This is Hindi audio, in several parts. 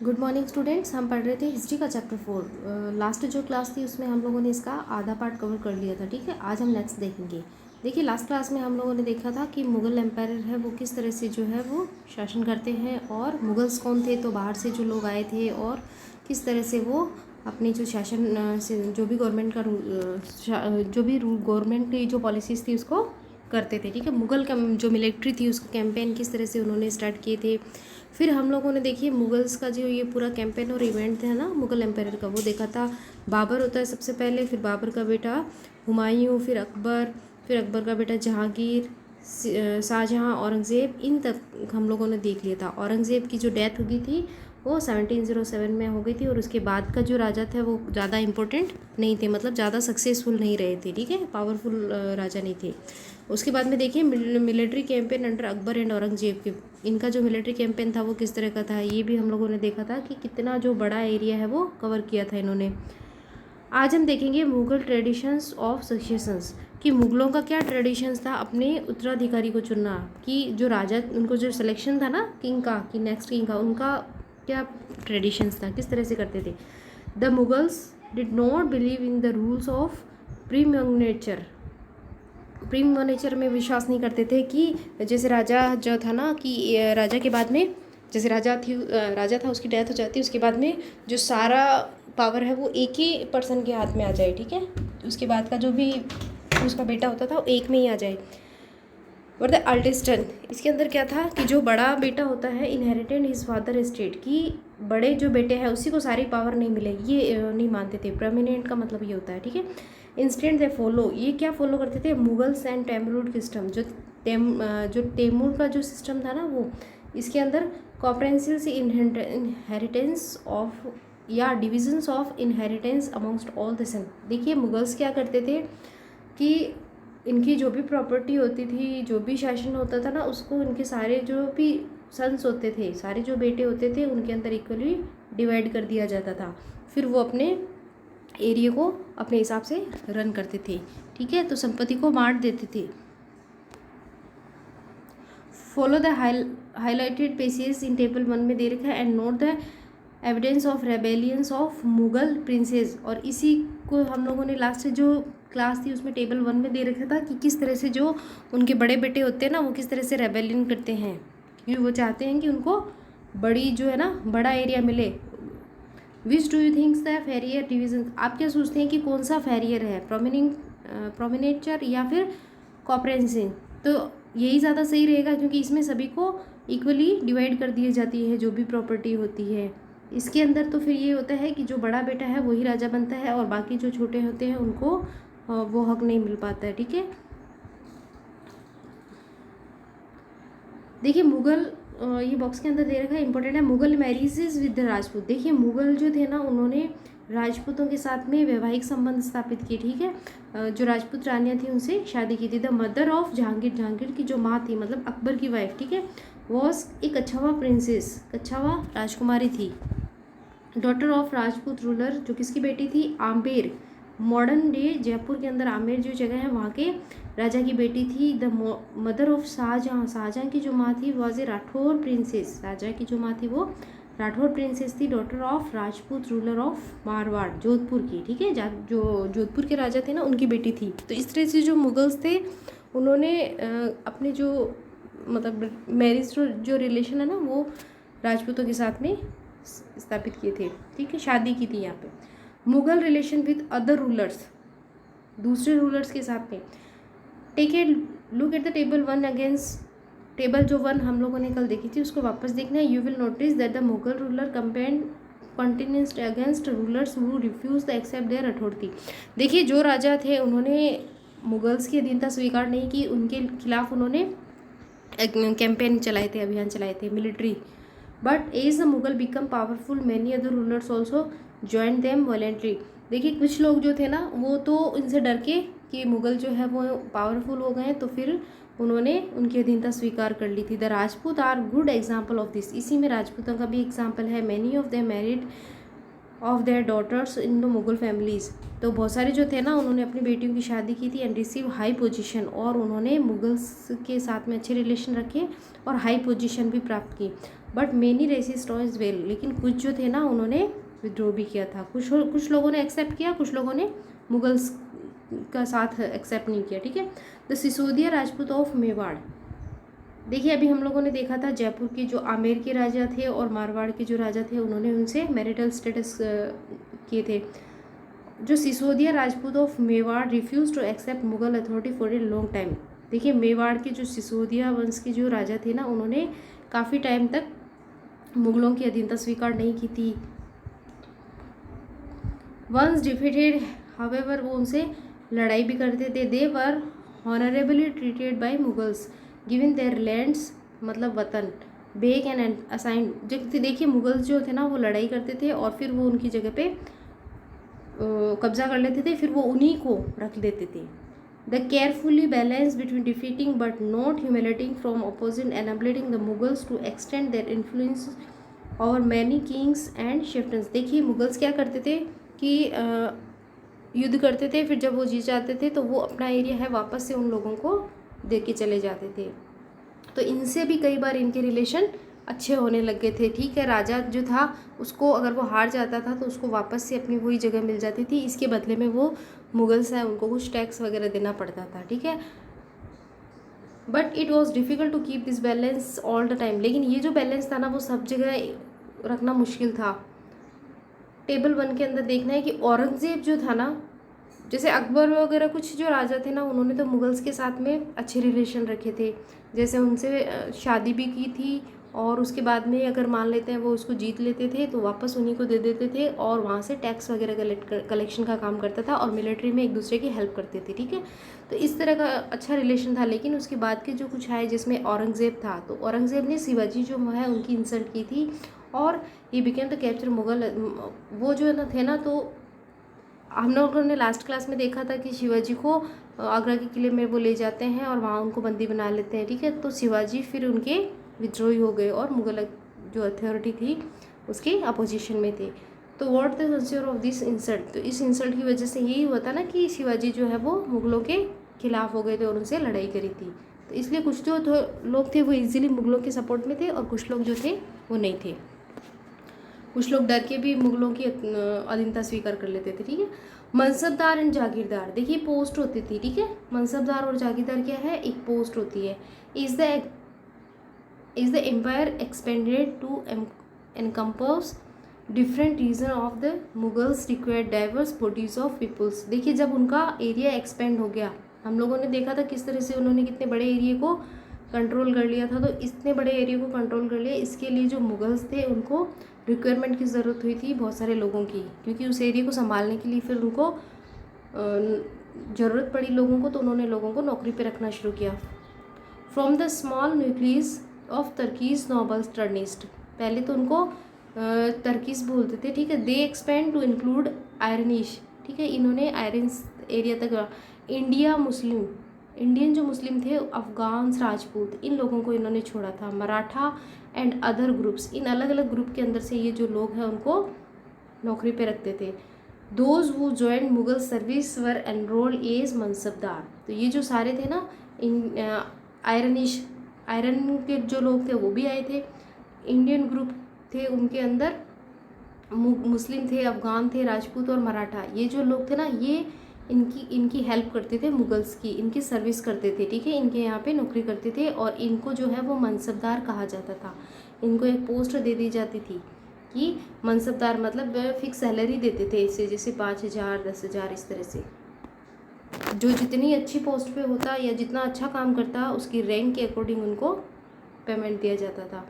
Good morning students. हम पढ़ रहे थे हिस्ट्री का चैप्टर 4। लास्ट जो क्लास थी उसमें हम लोगों ने इसका आधा पार्ट कवर कर लिया था। ठीक है, आज हम नेक्स्ट देखेंगे। देखिए, लास्ट क्लास में हम लोगों ने देखा था कि मुग़ल एम्पायर है वो किस तरह से जो है वो शासन करते हैं, और मुग़ल्स कौन थे, तो बाहर से जो लोग आए थे, और किस तरह से वो अपनी जो शासन से जो भी गवर्नमेंट का जो भी गवर्नमेंट की जो पॉलिसीज़ थी उसको करते थे। ठीक है, मुग़ल का जो मिलिट्री थी उसका कैंपेन किस तरह से उन्होंने स्टार्ट किए थे। फिर हम लोगों ने देखिए मुगल्स का जो ये पूरा कैंपेन और इवेंट था ना मुग़ल एम्पायर का, वो देखा था। बाबर होता है सबसे पहले, फिर बाबर का बेटा हुमायूं, फिर अकबर का बेटा जहांगीर, शाहजहां, औरंगज़ेब, इन तक हम लोगों ने देख लिया था। औरंगज़ेब की जो डेथ हो गई थी वो 1707 में हो गई थी, और उसके बाद का जो राजा था वो ज़्यादा इम्पोर्टेंट नहीं थे, मतलब ज़्यादा सक्सेसफुल नहीं रहे थे। ठीक है, पावरफुल राजा नहीं थे। उसके बाद में देखिए military campaign under Akbar and Aurangzeb के, इनका जो मिलिट्री कैंपेन था वो किस तरह का था, ये भी हम लोगों ने देखा था कि कितना जो बड़ा एरिया है वो कवर किया था इन्होंने। आज हम देखेंगे मुग़ल ट्रेडिशंस ऑफ सक्सेशंस, कि मुग़लों का क्या ट्रेडिशंस था अपने उत्तराधिकारी को चुनना, कि जो राजा उनको जो सिलेक्शन था ना किंग का, कि नेक्स्ट किंग का, उनका क्या ट्रेडिशंस था, किस तरह से करते थे। The Mughals did not believe in the rules of primogeniture में विश्वास नहीं करते थे, कि जैसे राजा जो था ना, कि राजा के बाद में जैसे राजा था उसकी डेथ हो जाती है, उसके बाद में जो सारा पावर है वो एक ही पर्सन के हाथ में आ जाए। ठीक है, उसके बाद का जो भी उसका बेटा होता था वो एक में ही आ जाए। और द अल्टेस्टन, इसके अंदर क्या था कि जो बड़ा बेटा होता है इनहेरिटेड हिज फादर एस्टेट, की बड़े जो बेटे हैं उसी को सारी पावर नहीं मिलेगी, ये नहीं मानते थे। परमानेंट का मतलब ये होता है। ठीक है, इंस्टेंट दे फॉलो, ये क्या फॉलो करते थे, मुगल्स एंड तैमूरिड सिस्टम, जो तैमूर का जो सिस्टम था ना वो, इसके अंदर कॉम्प्रेहेंसिव से इनहेरिटेंस ऑफ या divisions of inheritance amongst all the son. देखिए मुगल्स क्या करते थे कि इनकी जो भी प्रॉपर्टी होती थी, जो भी शासन होता था ना, उसको इनके सारे जो भी सन्स होते थे, सारे जो बेटे होते थे, उनके अंदर इक्वली डिवाइड कर दिया जाता था। फिर वो अपने एरिया को अपने हिसाब से रन करते थे। ठीक है, तो संपत्ति को बांट देते थे। Follow the highlighted passage in table 1 में दे रखा है, and note the evidence of rebellions of Mughal princess. और इसी को हम लोगों ने लास्ट जो क्लास थी उसमें टेबल 1 में दे रखा था कि किस तरह से जो उनके बड़े बेटे होते हैं ना वो किस तरह से रेबेलियन करते हैं, क्योंकि वो चाहते हैं कि उनको बड़ी जो है ना बड़ा एरिया मिले। Which do you thinks the fairer division, आप क्या सोचते हैं कि कौन सा फेरियर है, प्रोमिनेचर या फिर कॉम्प्रेहेंसिव? तो यही ज़्यादा सही रहेगा, क्योंकि इसमें सभी को इक्वली डिवाइड कर दी जाती है जो भी प्रॉपर्टी होती है। इसके अंदर तो फिर ये होता है कि जो बड़ा बेटा है वही राजा बनता है, और बाकी जो छोटे होते हैं उनको वो हक नहीं मिल पाता है। ठीक है, देखिए मुगल ये बॉक्स के अंदर दे रखा है, इंपॉर्टेंट है। Mughal marriages with the Rajput, देखिए मुगल जो थे ना उन्होंने राजपूतों के साथ में वैवाहिक संबंध स्थापित किए। ठीक है, जो राजपूत रानियाँ थी उनसे शादी की थी। द मदर ऑफ जहांगीर की जो माँ थी, मतलब अकबर की वाइफ, ठीक है, वॉज एक कच्छावा प्रिंसेस, कच्छावा राजकुमारी थी। डॉटर ऑफ राजपूत रूलर, जो किसकी बेटी थी, आमेर, मॉडर्न डे जयपुर के अंदर आमेर जो जगह है वहाँ के राजा की बेटी थी। द मदर ऑफ शाहजहां की जो माँ थी वॉज ए राठौर प्रिंसेस, राजा की जो माँ थी वो राठौर प्रिंसेस थी। Daughter of Rajput ruler of Marwar, Jodhpur की, ठीक है, जो जोधपुर के राजा थे ना उनकी बेटी थी। तो इस तरह से जो मुगल्स थे उन्होंने अपने जो मतलब मैरिज जो रिलेशन है ना वो राजपूतों के साथ में स्थापित किए थे। ठीक है, शादी की थी यहाँ पे। Mughal relation with other rulers, दूसरे रूलर्स के साथ में। Take a look at the table 1 against, table जो 1 हम लोगों ने कल देखी थी उसको वापस देखना है। You will notice that the Mughal ruler campaigned continuously against rulers who refuse the accept their authority. देखिए जो राजा थे उन्होंने मुगल्स की अधीनता स्वीकार नहीं की, उनके खिलाफ उन्होंने कैंपेन चलाए थे, अभियान चलाए थे military. But as the Mughal become powerful many other rulers also join them voluntary. देखिए कुछ लोग जो थे ना वो तो इनसे डर के कि मुगल जो है वो पावरफुल हो गए, तो फिर उन्होंने उनकी अधीनता स्वीकार कर ली थी। The Rajput are good example of this, इसी में राजपूतों का भी एग्जाम्पल है। Many of them married of their daughters in the Mughal families, तो बहुत सारे जो थे ना उन्होंने अपनी बेटियों की शादी की थी। एंड रिसीव हाई पोजीशन, और उन्होंने मुगल्स के साथ में अच्छे रिलेशन रखे और हाई पोजीशन भी प्राप्त की। But many resistance as well, लेकिन कुछ जो थे ना उन्होंने विद्रोह भी किया था। कुछ लोगों ने एक्सेप्ट किया, कुछ लोगों ने मुगल्स का साथ एक्सेप्ट नहीं किया, ठीक है। द सिसोदिया राजपूत ऑफ मेवाड़, देखिए अभी हम लोगों ने देखा था जयपुर के जो आमेर के राजा थे और मारवाड़ के जो राजा थे उन्होंने उनसे मैरिटल स्टेटस किए थे। जो Sisodia Rajput of Mewar refuse to accept Mughal authority for a long time, देखिए मेवाड़ के जो सिसोदिया वंश के जो राजा थे ना उन्होंने काफ़ी टाइम तक मुगलों की अधीनता स्वीकार नहीं की थी। वंस डिफीटेड हावेवर, वो उनसे लड़ाई भी करते थे। They were honourably treated by Mughals given their lands, मतलब वतन बेक एंड असाइन, जब देखिए मुगल्स जो थे ना वो लड़ाई करते थे और फिर वो उनकी जगह पे कब्जा कर लेते थे, फिर वो उन्हीं को रख लेते थे। The carefully balance between defeating but not humiliating from opposite enabling the Mughals to extend their influence और मैनी किंग्स एंड शिफ्टन्स, देखिए मुगल्स क्या करते थे कि युद्ध करते थे, फिर जब वो जीत जाते थे तो वो अपना एरिया है वापस से उन लोगों को दे के चले जाते थे। तो इनसे भी कई बार इनके रिलेशन अच्छे होने लग गए थे, ठीक है। राजा जो था उसको अगर वो हार जाता था तो उसको वापस से अपनी वही जगह मिल जाती थी, इसके बदले में वो मुगल्स हैं उनको कुछ टैक्स वगैरह देना पड़ता था, ठीक है। But it was difficult to keep this balance all the time, लेकिन ये जो बैलेंस था ना वो सब जगह रखना मुश्किल था। टेबल 1 के अंदर देखना है कि औरंगज़ेब जो था ना, जैसे अकबर वगैरह कुछ जो राजा थे ना उन्होंने तो मुगल्स के साथ में अच्छे रिलेशन रखे थे, जैसे उनसे शादी भी की थी और उसके बाद में अगर मान लेते हैं वो उसको जीत लेते थे तो वापस उन्हीं को दे देते थे और वहाँ से टैक्स वगैरह कलेक्शन का काम करता था और मिलिट्री में एक दूसरे की हेल्प करते थे, ठीक है। तो इस तरह का अच्छा रिलेशन था। लेकिन उसके बाद के जो कुछ आए जिसमें औरंगज़ेब था, तो औरंगज़ेब ने शिवाजी जो है उनकी इंसल्ट की थी और ये बिकेम द कैप्चर मुगल, वो जो है ना थे ना, तो हम लोगों ने लास्ट क्लास में देखा था कि शिवाजी को आगरा के किले में वो ले जाते हैं और वहाँ उनको बंदी बना लेते हैं, ठीक है। तो शिवाजी फिर उनके विद्रोही हो गए और मुगल जो अथॉरिटी थी उसके अपोजिशन में थे। तो what the sincere of this insult, तो इस इंसल्ट की वजह से यही हुआ था ना कि शिवाजी जो है वो मुगलों के खिलाफ हो गए थे और उनसे लड़ाई करी थी। तो इसलिए कुछ जो लोग थे वो इजीली मुगलों के सपोर्ट में थे और कुछ लोग जो थे वो नहीं थे। कुछ लोग डर के भी मुगलों की अधीनता स्वीकार कर लेते थे, ठीक है। मनसबदार एंड जागीरदार, देखिए पोस्ट होती थी, ठीक है। मनसबदार और जागीरदार क्या है, एक पोस्ट होती है। As the empire expanded to encompass different region of the Mughals required diverse bodies of peoples, देखिए जब उनका एरिया एक्सपेंड हो गया, हम लोगों ने देखा था किस तरह से उन्होंने कितने बड़े एरिया को कंट्रोल कर लिया था। तो इतने बड़े एरिया को कंट्रोल कर लिया, इसके लिए जो मुगल्स थे उनको रिक्वायरमेंट की ज़रूरत हुई थी बहुत सारे लोगों की, क्योंकि उस एरिया को संभालने के लिए फिर उनको ज़रूरत पड़ी लोगों को, तो उन्होंने लोगों को नौकरी पे रखना शुरू किया। From the small nucleus of Turkish nobles टर्निस्ट, पहले तो उनको तर्कीस बोलते थे, ठीक है। They expand to include Iranians, ठीक है। इन्होंने आयरन एरिया तक इंडियन जो मुस्लिम थे, अफगान राजपूत, इन लोगों को इन्होंने छोड़ा था। मराठा एंड अदर ग्रुप्स, इन अलग अलग ग्रुप के अंदर से ये जो लोग हैं उनको नौकरी पे रखते थे। Those who join Mughal service were enrolled as mansabdar, तो ये जो सारे थे ना, इन आयरन के जो लोग थे वो भी आए थे। इंडियन ग्रुप थे उनके अंदर मुस्लिम थे, अफगान थे, राजपूत और मराठा, ये जो लोग थे ना ये इनकी हेल्प करते थे मुगल्स की, इनकी सर्विस करते थे, ठीक है। इनके यहाँ पे नौकरी करते थे और इनको जो है वो मनसबदार कहा जाता था। इनको एक पोस्ट दे दी जाती थी कि मनसबदार, मतलब फिक्स सैलरी देते थे इसे, जैसे 5,000 10,000 इस तरह से। जो जितनी अच्छी पोस्ट पे होता या जितना अच्छा काम करता उसकी रैंक के अकॉर्डिंग उनको पेमेंट दिया जाता था।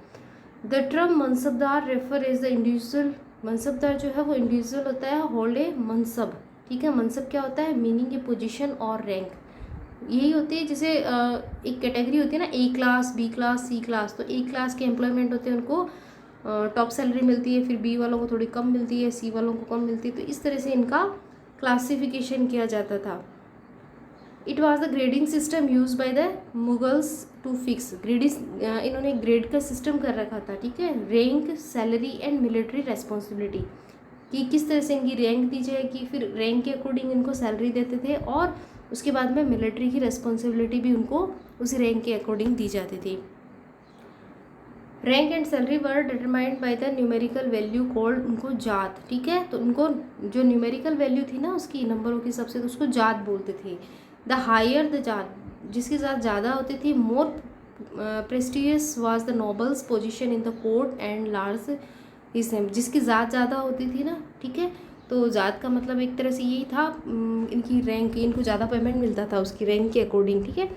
The term mansabdar refer as the individual, mansabdar जो है वो इंडिविजुअल होता है, होल्ड ए मनसब, ठीक है। मनसब क्या होता है, मीनिंग ए पोजीशन और रैंक, यही होती है। जैसे एक कैटेगरी होती है ना, ए क्लास, बी क्लास, सी क्लास, तो ए क्लास के एम्प्लॉयमेंट होते हैं उनको टॉप सैलरी मिलती है, फिर बी वालों को थोड़ी कम मिलती है, सी वालों को कम मिलती है, तो इस तरह से इनका क्लासिफिकेशन किया जाता था। It was the grading system use by the Mughals to fix, grading इन्होंने ग्रेड का सिस्टम कर रखा था, ठीक है। Rank, salary and military responsibility, कि किस तरह से इनकी रैंक दी जाएगी, फिर रैंक के अकॉर्डिंग इनको सैलरी देते थे और उसके बाद में मिलिट्री की रेस्पॉन्सिबिलिटी भी उनको उस रैंक के अकॉर्डिंग दी जाती थी। Rank and salary were determined by the numerical value called, उनको जात, ठीक है। तो उनको जो न्यूमेरिकल वैल्यू थी ना उसकी नंबरों की सबसे, तो उसको जात बोलते थे। द हायर द जात, जिसकी जात ज़्यादा होती थी, more prestigious was the nobles position in the court and large is same, जिसकी ज़ात ज़्यादा होती थी ना, ठीक है। तो ज़ात का मतलब एक तरह से यही था, इनकी रैंक, इनको ज़्यादा पेमेंट मिलता था उसकी रैंक के अकॉर्डिंग, ठीक है।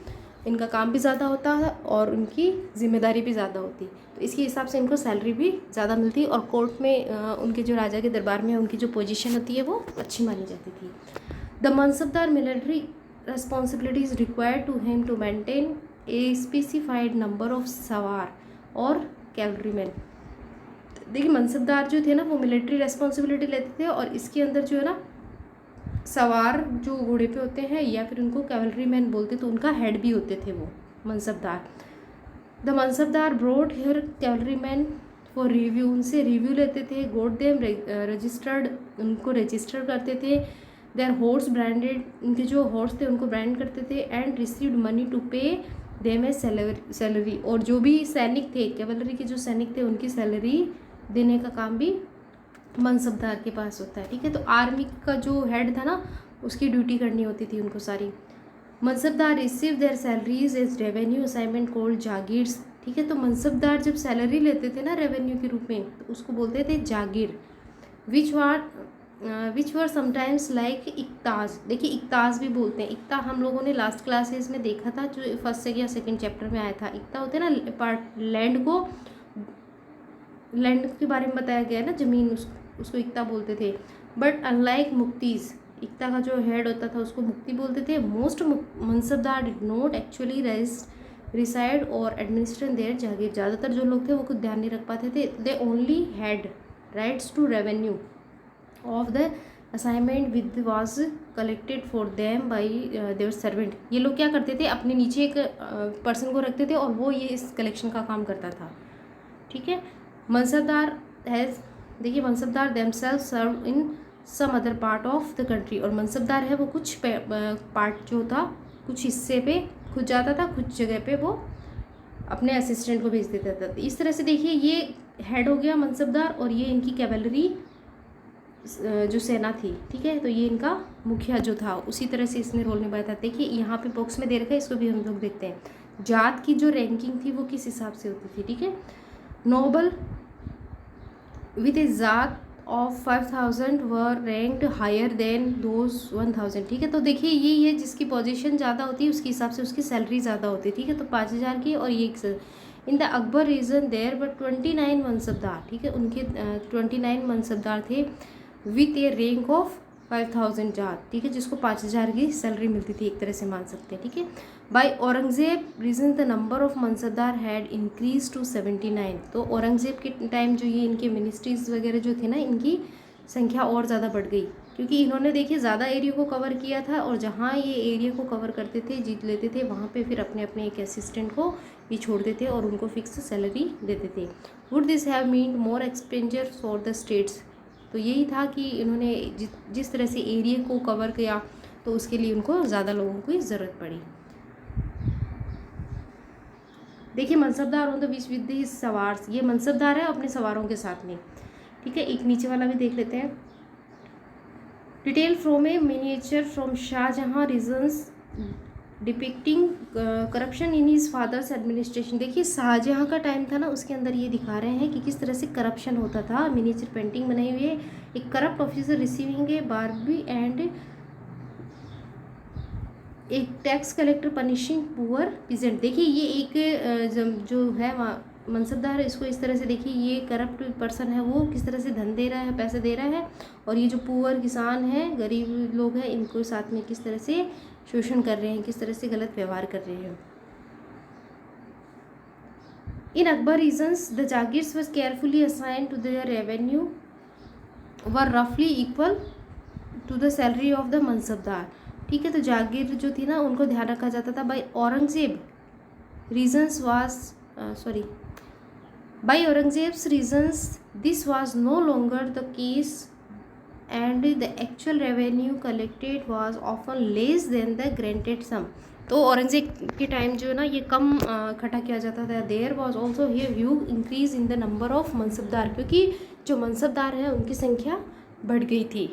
इनका काम भी ज़्यादा होता है और उनकी जिम्मेदारी भी ज़्यादा होती, तो इसके हिसाब से इनको सैलरी भी ज़्यादा मिलती, और कोर्ट में उनके जो राजा के दरबार में उनकी जो पोजीशन होती है वो अच्छी मानी जाती थी। The mansabdar military responsibilities required to him to maintain a specified number of सवार और कैवलरीमैन। देखिए मनसबदार जो थे ना वो मिलिट्री रेस्पॉन्सिबिलिटी लेते थे, और इसके अंदर जो है ना सवार जो घोड़े पे होते हैं या फिर उनको कैवलरीमैन बोलते, तो उनका हेड भी होते थे वो mansabdar. The mansabdar brought here cavalryman for review, उनसे रिव्यू लेते थे। गोड देम रजिस्टर्ड, उनको रजिस्टर करते थे। देयर हॉर्स ब्रांडेड, उनके जो हॉर्स थे उनको ब्रांड करते थे। And received money to pay them a salary, और जो भी सैनिक थे, कैवलरी के जो सैनिक थे, उनकी सैलरी देने का काम भी मनसबदार के पास होता है, ठीक है। तो आर्मी का जो हेड था ना उसकी ड्यूटी करनी होती थी उनको सारी। Mansabdar receive their salaries as revenue assignment called jagirs, ठीक है। तो मनसबदार जब सैलरी लेते थे ना रेवेन्यू के रूप में, तो उसको बोलते थे जागीर। विच वर समटाइम्स लाइक इक्ताज, देखिए इक्ताज भी बोलते हैं। इक्ता हम लोगों ने लास्ट क्लासेस में देखा था, जो फर्स्ट से या सेकंड चैप्टर में आया था। इक्ता होते हैं ना पार्ट, लैंड के बारे में बताया गया है ना, ज़मीन, उसको इक्ता बोलते थे। बट अनलाइक मुक्तीज़, इक्ता का जो हेड होता था उसको मुक्ति बोलते थे। Most mansabdar did not actually reside और एडमिनिस्ट्रेट देयर जागीर, ज़्यादातर जो लोग थे वो कुछ ध्यान नहीं रख पाते थे। They only had rights to revenue of the assignment with was collected for them by their servant. ये लोग क्या करते थे, अपने नीचे एक पर्सन को रखते थे और वो ये इस कलेक्शन का काम करता था, ठीक है। मनसबदार हैज़, देखिए mansabdar themselves serve in some other part of the country, और मनसबदार है वो कुछ पार्ट जो था, कुछ हिस्से पे खुद जाता था, कुछ जगह पे वो अपने असिस्टेंट को भेज देता था। इस तरह से देखिए ये हेड हो गया मनसबदार, और ये इनकी कैवलरी जो सेना थी, ठीक है। तो ये इनका मुखिया जो था, उसी तरह से इसने रोल निभाया था। देखिए यहाँ पे बॉक्स में दे रखा है, इसको भी हम लोग देखते हैं। जात की जो रैंकिंग थी वो किस हिसाब से होती थी, ठीक है। Nobel with a zat of 5000 were ranked higher than those 1000, ठीक है। तो देखिए यही है, जिसकी पोजीशन ज़्यादा होती है उसके हिसाब से उसकी सैलरी ज़्यादा होती है, ठीक है। तो 5000 की, और ये in the Akbar reign there were 29 mansabdar, ठीक है। उनके 29 मनसबदार थे विथ ए रैंक ऑफ 5000 जात, ठीक है, जिसको 5000 की सैलरी मिलती थी, एक तरह से मान सकते हैं, ठीक है। By Aurangzeb reign the number of mansabdar had increase to 79। तो औरंगजेब के टाइम जो ये इनके मिनिस्ट्रीज वगैरह जो थे ना, इनकी संख्या और ज़्यादा बढ़ गई, क्योंकि इन्होंने देखिए ज़्यादा एरिया को कवर किया था, और जहाँ ये एरिया को कवर करते थे, जीत लेते थे, वहाँ पे फिर अपने अपने एक असिस्टेंट को भी छोड़ते थे और उनको फिक्स सैलरी देते थे। Would this have mean more expenditure for the states, तो यही था कि इन्होंने जिस तरह से एरिया को कवर किया, तो उसके लिए उनको ज़्यादा लोगों की ज़रूरत पड़ी। देखिए mansabdar on the beach with his sawars, ये मनसबदार है अपने सवारों के साथ में, ठीक है। एक नीचे वाला भी देख लेते हैं। Detail from a miniature from Shah Jahan reigns depicting corruption in his father's administration. देखिए शाहजहां का टाइम था ना, उसके अंदर ये दिखा रहे हैं कि किस तरह से करप्शन होता था। मिनिएचर पेंटिंग बनाई हुई है। एक corrupt officer receiving a bribe and एक tax collector punishing poor peasant. देखिए ये एक जो है मनसबदार, इसको इस तरह से देखिए, ये करप्ट पर्सन है, वो किस तरह से धन दे रहा है, पैसे दे रहा है, और ये जो पुअर किसान है, गरीब लोग हैं, इनको साथ में किस तरह से शोषण कर रहे हैं, किस तरह से गलत व्यवहार कर रहे हैं। In Akbar reigns the jagirs was carefully assign to their revenue were रफली equal to the salary of the mansabdar, ठीक है। तो जागीर जो थी ना, उनको ध्यान रखा जाता था। By Aurangzeb reigns was by Aurangzeb's reigns this was no longer the case and the actual revenue collected was often less than the granted sum. तो औरंगजेब के टाइम जो है ना ये कम इकट्ठा किया जाता था। There was also here huge increase in the number of mansabdar, क्योंकि जो मनसबदार हैं उनकी संख्या बढ़ गई थी।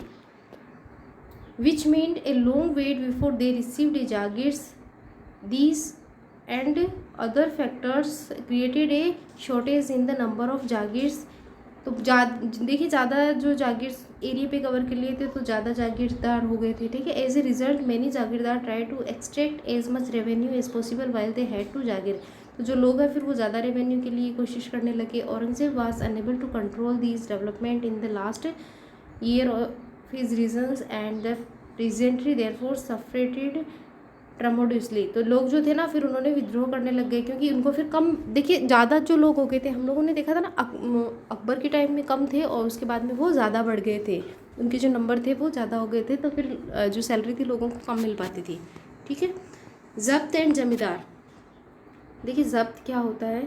which meant a long wait before they received a jagirs. These and other factors created a shortage in the number of jagirs. तो देखिए ज़्यादा जो जागीर एरिया पे कवर कर लिए थे तो ज़्यादा जागीरदार हो गए थे, ठीक है। As a result many jagirdar try to extract as much revenue as possible while they had to jagir. तो जो लोग हैं फिर वो ज़्यादा रेवेन्यू के लिए कोशिश करने लगे। Aurangzeb was unable to control these development in the last year of his reigns and the peasantry therefore suffered tremendously. तो लोग जो थे ना फिर उन्होंने विद्रोह करने लग गए, क्योंकि उनको फिर कम, देखिए ज़्यादा जो लोग हो गए थे, हम लोगों ने देखा था ना अकबर के टाइम में कम थे और उसके बाद में वो ज़्यादा बढ़ गए थे, उनके जो नंबर थे वो ज़्यादा हो गए थे, तो फिर जो सैलरी थी लोगों को कम मिल पाती थी, ठीक है। जब्त एंड जमींदार, देखिए जब्त क्या होता है।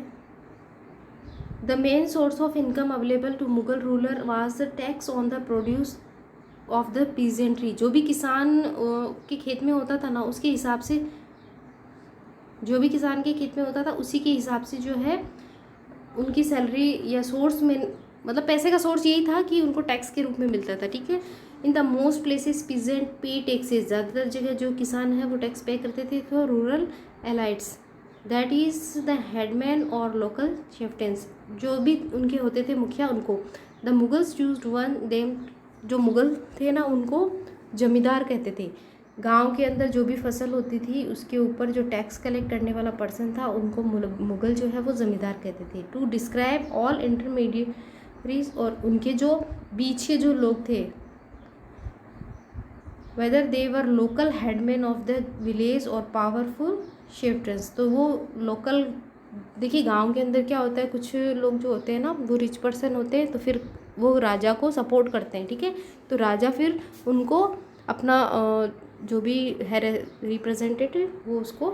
The main source of income available to Mughal ruler was the tax on the produce of the peasantry. जो भी किसान के खेत में होता था ना उसके हिसाब से, जो भी किसान के खेत में होता था उसी के हिसाब से जो है उनकी सैलरी या सोर्स में, मतलब पैसे का सोर्स यही था कि उनको टैक्स के रूप में मिलता था, ठीक है। In the most places peasant पे टैक्सेस, ज़्यादातर जगह जो किसान है वो टैक्स पे करते थे। For rural elites that is the headman और लोकल शेफ्टेंस, जो भी उनके होते थे मुखिया उनको। The Mughals used won them, जो मुग़ल थे ना उनको जमींदार कहते थे। गांव के अंदर जो भी फसल होती थी उसके ऊपर जो टैक्स कलेक्ट करने वाला पर्सन था उनको मुग़ल जो है वो ज़मींदार कहते थे। टू डिस्क्राइब ऑल इंटरमीडिएटरीज, और उनके जो बीच के जो लोग थे, whether they were local headman of the village और पावरफुल शेफ्टर्स। तो वो लोकल, देखिए गांव के अंदर क्या होता है, कुछ लोग जो होते हैं ना वो रिच पर्सन होते हैं, तो फिर वो राजा को सपोर्ट करते हैं, ठीक है। तो राजा फिर उनको अपना जो भी है रिप्रेजेंटेटिव वो उसको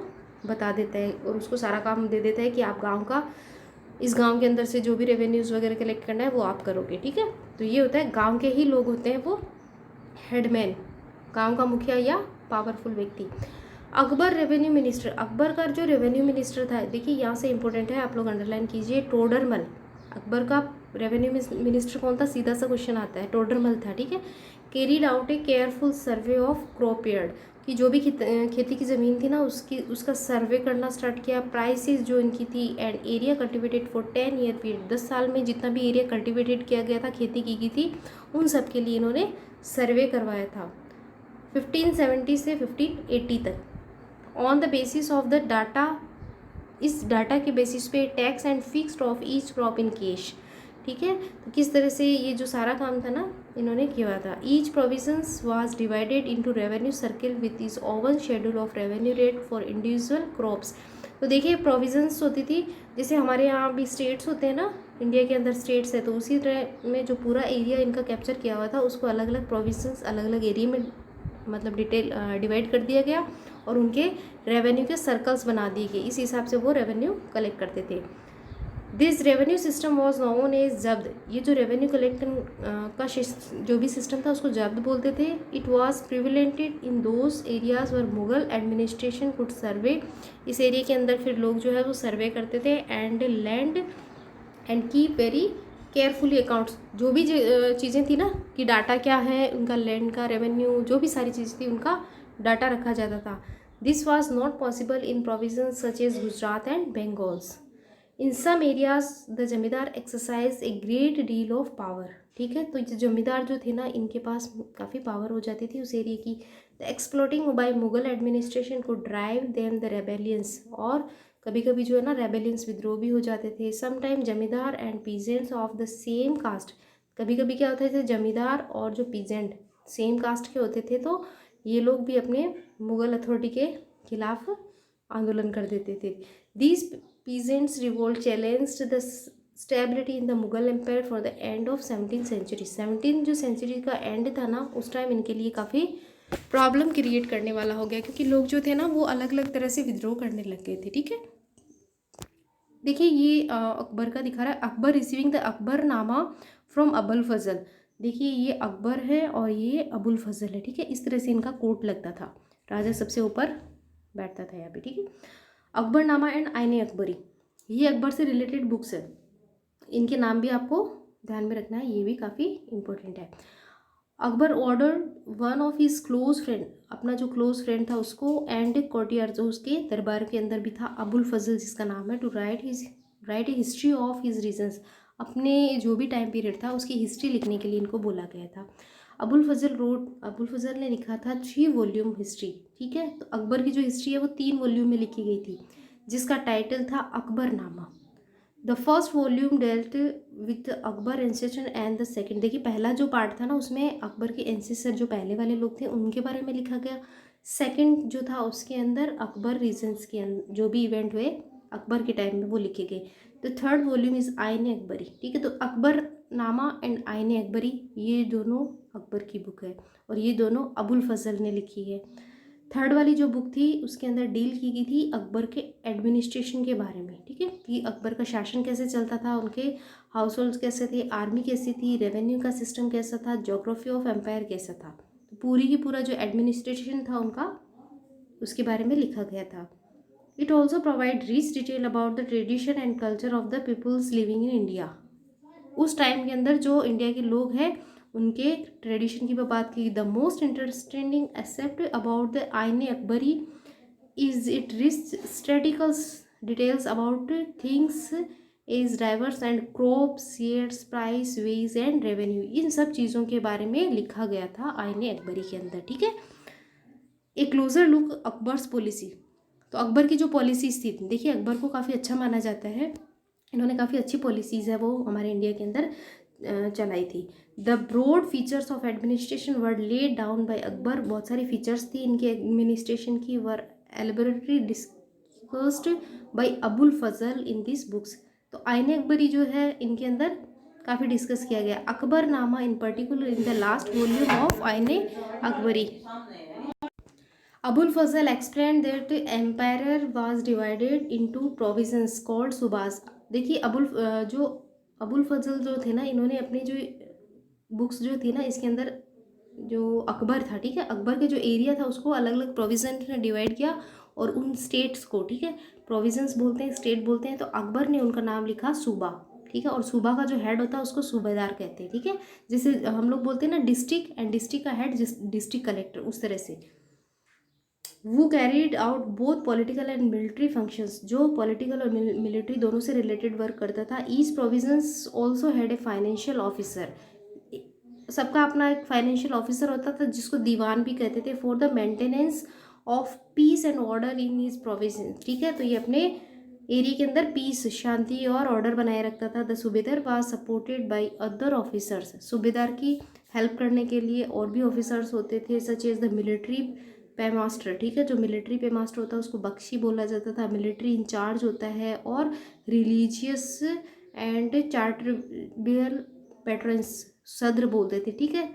बता देता है और उसको सारा काम दे देता है कि आप गांव का, इस गांव के अंदर से जो भी रेवेन्यूज़ वगैरह कलेक्ट करना है वो आप करोगे, ठीक है। तो ये होता है गांव के ही लोग होते हैं वो हेडमैन, गांव का मुखिया या पावरफुल व्यक्ति। अकबर रेवेन्यू मिनिस्टर, अकबर का जो रेवेन्यू मिनिस्टर था, देखिए यहाँ से इंपॉर्टेंट है, आप लोग अंडरलाइन कीजिए। टोडरमल, अकबर का रेवेन्यू मिनिस्टर कौन था, सीधा सा क्वेश्चन आता है, टोडरमल था, ठीक है। Carried out A careful survey of crop yard, कि जो भी खेती की ज़मीन थी ना उसका सर्वे करना स्टार्ट किया। प्राइसेस जो इनकी थी and area cultivated for 10 year period, 10 साल में जितना भी एरिया कल्टिवेटेड किया गया था, खेती की गई थी, उन सब के लिए इन्होंने सर्वे करवाया था 1570 से 1580 तक। On the basis of the data, इस डाटा के बेसिस पे tax and fixed of each crop in cash, ठीक है। तो किस तरह से ये जो सारा काम था ना इन्होंने किया था। Each provisions was divided into revenue circle with is oven schedule of revenue rate for individual crops. तो देखिए प्रोविजंस होती थी, जैसे हमारे यहाँ भी स्टेट्स होते हैं ना, इंडिया के अंदर स्टेट्स है, तो उसी तरह में जो पूरा एरिया इनका कैप्चर किया हुआ था उसको अलग अलग प्रोविजंस अलग अलग एरिया में मतलब डिवाइड कर दिया गया और उनके रेवेन्यू के सर्कल्स बना दिए गए, इस हिसाब से वो रेवेन्यू कलेक्ट करते थे। This revenue system was known as zabt, ये जो रेवेन्यू कलेक्शन का जो भी सिस्टम था उसको जब्द बोलते थे। It was prevalent in those areas where Mughal administration could survey, इस एरिया के अंदर फिर लोग जो है वो सर्वे करते थे and land and keep very carefully accounts, जो भी चीज़ें थी ना कि डाटा क्या है उनका, लैंड का, रेवेन्यू, जो भी सारी चीज़ें थी उनका डाटा रखा जाता था। This was not possible in provinces such as Gujarat and Bengals. In some areas the zamindar exercise a great deal of power, ठीक है। तो जमींदार जो थे ना इनके पास काफ़ी पावर हो जाती थी उस एरिया की। The exploiting by Mughal administration को ड्राइव देम द रेबेलियंस, और कभी कभी जो है ना रेबेलियंस, विद्रोह भी हो जाते थे। Sometime zamindar and peasants of the same caste, कभी कभी क्या होता था जमींदार और जो पीजेंट सेम कास्ट के होते थे तो ये लोग भी अपने मुगल अथॉरिटी के खिलाफ आंदोलन कर देते थे। These peasants revolt challenged the stability in the Mughal empire for the end of 17th century। 17 जो सेंचुरी का एंड था ना उस टाइम इनके लिए काफ़ी प्रॉब्लम क्रिएट करने वाला हो गया, क्योंकि लोग जो थे ना वो अलग अलग तरह से विद्रोह करने लग गए थे, ठीक है। देखिए ये अकबर का दिखा रहा है, Akbar receiving the Akbarnama from Abul Fazl. देखिए ये अकबर है और ये अबुल फजल है, ठीक है। इस तरह से इनका कोट लगता था, राजा सबसे ऊपर बैठता था यहाँ पे, ठीक है। अकबरनामा एंड आईने अकबरी, ये अकबर से रिलेटेड बुक्स है, इनके नाम भी आपको ध्यान में रखना है, ये भी काफ़ी इंपॉर्टेंट है। Akbar order one of his close friend, अपना जो क्लोज फ्रेंड था उसको, एंड कोर्टियर जो उसके दरबार के अंदर भी था, अबुल फजल जिसका नाम है, to write a history of his reigns, अपने जो भी टाइम पीरियड था उसकी हिस्ट्री लिखने के लिए इनको बोला गया था। अबुल फजल ने लिखा था 3 वॉल्यूम हिस्ट्री, ठीक है। तो अकबर की जो हिस्ट्री है वो 3 वॉल्यूम में लिखी गई थी, जिसका टाइटल था Akbarnama. The first volume dealt with Akbar ancestor and the second, देखिए पहला जो पार्ट था ना उसमें अकबर के एंसेस्टर जो पहले वाले लोग थे उनके बारे में लिखा गया। सेकंड जो था उसके अंदर अकबर रीजन्स के अंदर जो भी इवेंट हुए अकबर के टाइम में वो लिखे गए। तो थर्ड वॉल्यूम इज़ आईने अकबरी, ठीक है। तो अकबर नामा एंड आईने अकबरी ये दोनों अकबर की बुक है और ये दोनों अबुल फजल ने लिखी है। थर्ड वाली जो बुक थी उसके अंदर डील की गई थी अकबर के एडमिनिस्ट्रेशन के बारे में, ठीक है, कि अकबर का शासन कैसे चलता था, उनके हाउस होल्ड कैसे थे, आर्मी कैसी थी, रेवेन्यू का सिस्टम कैसा था, ज्योग्राफी ऑफ एम्पायर कैसा था। तो पूरी की पूरा जो एडमिनिस्ट्रेशन था उनका उसके बारे में लिखा गया था। It also provide rich detail about the tradition and culture of the peoples living in India. उस टाइम के अंदर जो इंडिया के लोग हैं उनके ट्रेडिशन की बात की। The most interesting aspect about the Ain Akbari is it rich statistical details about things is diverse and crop shares price wage and revenue, इन सब चीज़ों के बारे में लिखा गया था आईने अकबरी के अंदर, ठीक है। A closure look Akbar's policy, तो अकबर की जो पॉलिसीज थी, देखिए अकबर को काफ़ी अच्छा माना जाता है, इन्होंने काफ़ी अच्छी पॉलिसीज़ है वो हमारे इंडिया के अंदर चलाई थी। The broad features of administration were laid down by Akbar, बहुत सारी फीचर्स थी इनके एडमिनिस्ट्रेशन की, were elaborately discussed by Abul Fazl in this books. तो आईने अकबरी जो है इनके अंदर काफ़ी डिस्कस किया गया। Akbarnama in particular in the last volume of Ain Akbari, Abul Fazl explain that empire was divided into provinces called subas. देखिए अबुल फजल जो थे ना, इन्होंने अपनी जो बुक्स जो थी ना इसके अंदर जो अकबर था, ठीक है, अकबर के जो एरिया था उसको अलग अलग प्रोविजन में डिवाइड किया और उन स्टेट्स को, ठीक है, प्रोविजंस बोलते हैं, स्टेट बोलते हैं, तो अकबर ने उनका नाम लिखा सूबा, ठीक है। और सूबा का जो हेड होता है उसको सूबेदार कहते हैं, ठीक है। जैसे हम लोग बोलते हैं ना डिस्ट्रिक्ट, एंड डिस्ट्रिक्ट का हेड डिस्ट्रिक्ट कलेक्टर, उस तरह से। वो carried out both political and military functions, जो पॉलिटिकल और मिलिट्री दोनों से रिलेटेड वर्क करता था। Each provisions also had a financial officer, सबका अपना एक फाइनेंशियल ऑफिसर होता था जिसको दीवान भी कहते थे, for the maintenance of peace and order in his provision, ठीक है। तो ये अपने एरिया के अंदर पीस, शांति और ऑर्डर बनाए रखता था। द सूबेदार was supported by other officers, सूबेदार की हेल्प करने के लिए और भी ऑफिसर्स होते थे, सच एज द मिलिट्री पे मास्टर, ठीक है, जो मिलिट्री पे मास्टर होता है उसको बख्शी बोला जाता था, मिलिट्री इंचार्ज होता है, और रिलीजियस एंड चार्टरबियर पैट्रन्स सद्र बोलते थे, ठीक है,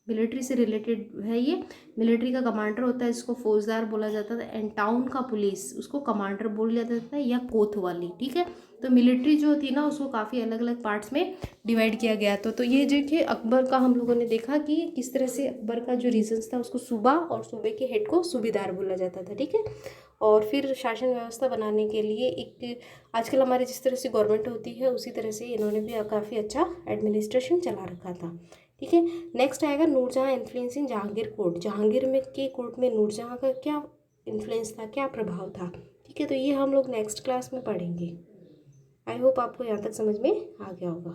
मिलिट्री से रिलेटेड है ये। मिलिट्री का कमांडर होता है जिसको फौजदार बोला जाता था, एंड टाउन का पुलिस उसको कमांडर बोल जाता था या कोतवाली, ठीक है। तो मिलिट्री जो थी ना उसको काफ़ी अलग अलग पार्ट्स में डिवाइड किया गया। तो ये देखिए अकबर का हम लोगों ने देखा कि किस तरह से अकबर का जो रीजन्स था उसको सूबा और सूबे के हेड को सूबेदार बोला जाता था, ठीक है। और फिर शासन व्यवस्था बनाने के लिए एक आजकल हमारे जिस तरह से गवर्नमेंट होती है उसी तरह से इन्होंने भी काफ़ी अच्छा एडमिनिस्ट्रेशन चला रखा था, ठीक है। नेक्स्ट आएगा Nur Jahan influence in Jahangir court, Jahangir में के कोर्ट में नूरजहाँ का क्या इन्फ्लुएंस था, क्या प्रभाव था, ठीक है। तो ये हम लोग नेक्स्ट क्लास में पढ़ेंगे। आई होप आपको यहाँ तक समझ में आ गया होगा।